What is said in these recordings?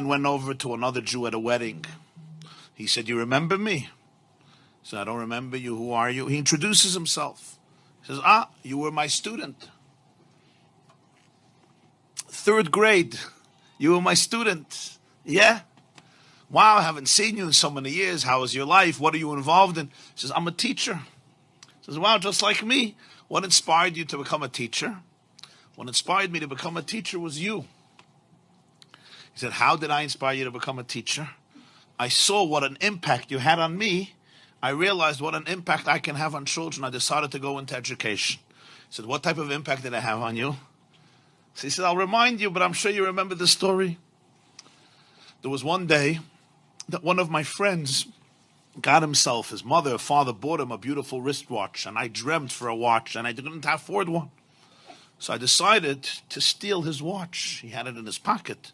man went over to another Jew at a wedding. He said, "You remember me?" He said, "I don't remember you. Who are you?" He introduces himself. He says, "You were my student. 3rd grade. You were my student." "Yeah. Wow, I haven't seen you in so many years. How is your life? What are you involved in?" He says, "I'm a teacher." He says, "Wow, just like me. What inspired you to become a teacher?" "What inspired me to become a teacher was you." He said, "How did I inspire you to become a teacher?" "I saw what an impact you had on me. I realized what an impact I can have on children. I decided to go into education." He said, "What type of impact did I have on you?" So he said, "I'll remind you, but I'm sure you remember the story." There was one day that one of my friends got himself, his mother or father bought him a beautiful wristwatch, and I dreamt for a watch, and I didn't afford one. So I decided to steal his watch. He had it in his pocket.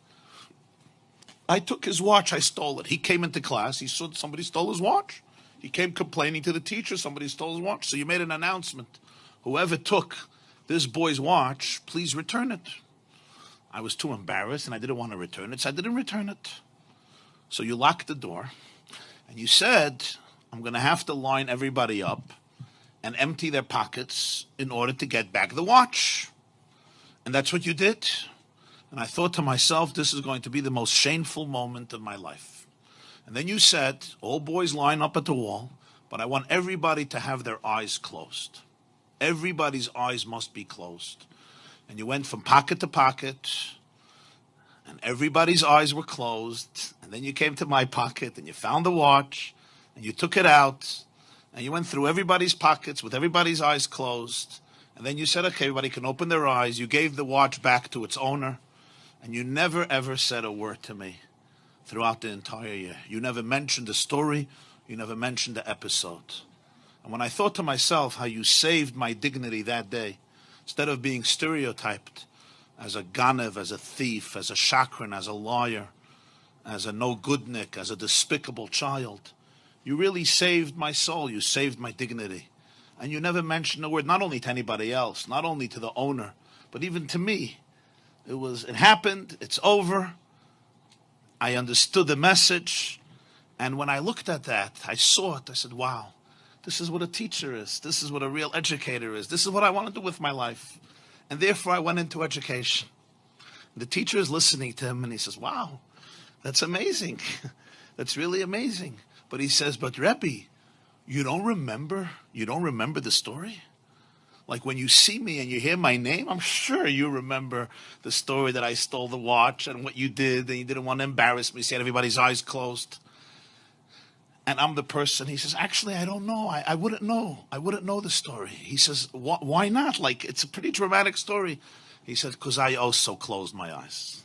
I took his watch, I stole it. He came into class, he saw somebody stole his watch. He came complaining to the teacher, somebody stole his watch. So you made an announcement. Whoever took this boy's watch, please return it. I was too embarrassed and I didn't want to return it, so I didn't return it. So you locked the door and you said, "I'm going to have to line everybody up and empty their pockets in order to get back the watch." And that's what you did. And I thought to myself, this is going to be the most shameful moment of my life. And then you said, "All boys line up at the wall, but I want everybody to have their eyes closed. Everybody's eyes must be closed." And you went from pocket to pocket, and everybody's eyes were closed. And then you came to my pocket, and you found the watch, and you took it out, and you went through everybody's pockets with everybody's eyes closed. And then you said, "Okay, everybody can open their eyes." You gave the watch back to its owner, and you never, ever said a word to me throughout the entire year. You never mentioned the story. You never mentioned the episode. And when I thought to myself how you saved my dignity that day, instead of being stereotyped as a ganev, as a thief, as a shakran, as a liar, as a no-goodnik, as a despicable child, you really saved my soul. You saved my dignity. And you never mentioned a word, not only to anybody else, not only to the owner, but even to me. It happened, it's over. I understood the message. And when I looked at that, I saw it. I said, wow, this is what a teacher is. This is what a real educator is. This is what I want to do with my life. And therefore I went into education. The teacher is listening to him and he says, wow, that's amazing. That's really amazing. But he says, but Rebbe, you don't remember the story? Like when you see me and you hear my name, I'm sure you remember the story that I stole the watch and what you did, and you didn't want to embarrass me, so you had everybody's eyes closed. And I'm the person, he says, actually, I don't know. I wouldn't know. I wouldn't know the story. He says, why not? Like, it's a pretty dramatic story. He said, because I also closed my eyes.